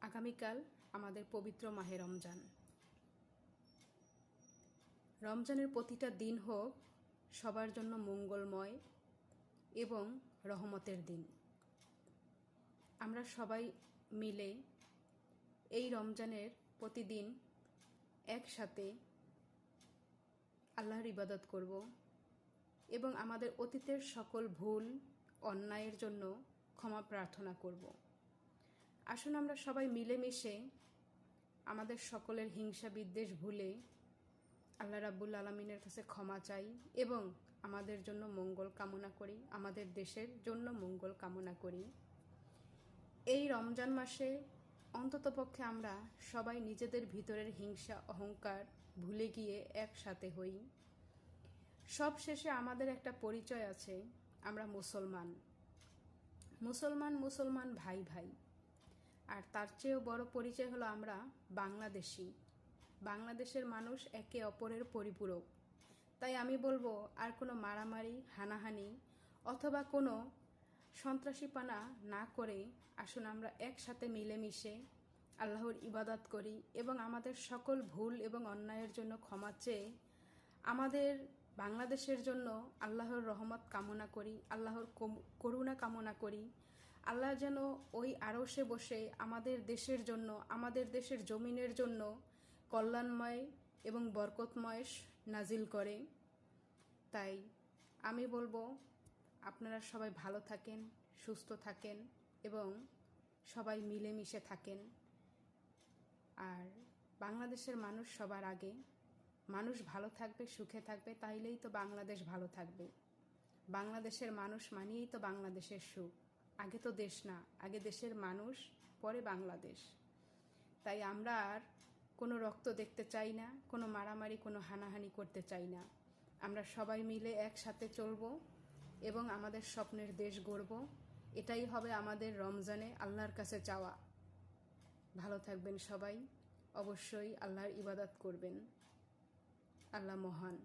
আগামীকাল আমাদের পবিত্র মাহে রমজান। রমজানের প্রতিটা দিন হোক সবার জন্য মঙ্গলময় এবং রহমতের দিন। আমরা সবাই মিলে এই রমজানের প্রতিদিন একসাথে আল্লাহর ইবাদত করব এবং আমাদের অতীতের সকল ভুল অন্যায়ের জন্য ক্ষমা প্রার্থনা করব। আসুন আমরা সবাই মিলেমিশে আমাদের সকলের হিংসা বিদ্বেষ ভুলে আল্লাহ রাব্বুল আলামিনের কাছে ক্ষমা চাই এবং আমাদের জন্য মঙ্গল কামনা করি, আমাদের দেশের জন্য মঙ্গল কামনা করি। এই রমজান মাসে অন্ততপক্ষে আমরা সবাই নিজেদের ভিতরের হিংসা অহংকার ভুলে গিয়ে একসাথে হই। সব শেষে আমাদের একটা পরিচয় আছে, আমরা মুসলমান ভাই ভাই। আর তার চেয়েও বড় পরিচয় হলো আমরা বাংলাদেশি। বাংলাদেশের মানুষ একে অপরের পরিপূরক। তাই আমি বলবো, আর কোনো মারামারি হানাহানি অথবা কোনো সন্ত্রাসীপানা না করে আসুন আমরা একসাথে মিলেমিশে আল্লাহর ইবাদত করি এবং আমাদের সকল ভুল এবং অন্যায়ের জন্য ক্ষমা চেয়ে আমাদের বাংলাদেশের জন্য আল্লাহর রহমত কামনা করি, আল্লাহর করুণা কামনা করি। আল্লাহ যেন ওই আরশে বসে আমাদের দেশের জন্য, আমাদের দেশের জমিনের জন্য কল্যাণময় এবং বরকতময় নাজিল করে। তাই আমি বলবো, আপনারা সবাই ভালো থাকেন, সুস্থ থাকেন এবং সবাই মিলেমিশে থাকেন। আর বাংলাদেশের মানুষ সবার আগে। মানুষ ভালো থাকবে, সুখে থাকবে, তাইলেই তো বাংলাদেশ ভালো থাকবে। বাংলাদেশের মানুষ মানিয়েই তো বাংলাদেশের সুখ। আগে তো দেশ না, আগে দেশের মানুষ, পরে বাংলাদেশ। তাই আমরা আর কোনো রক্ত দেখতে চাই না, কোনো মারামারি, কোনো হানাহানি করতে চাই না। আমরা সবাই মিলে একসাথে চলবো এবং আমাদের স্বপ্নের দেশ গড়ব। এটাই হবে আমাদের রমজানে আল্লাহর কাছে চাওয়া। ভালো থাকবেন সবাই, অবশ্যই আল্লাহর ইবাদত করবেন। আল্লাহ মহান।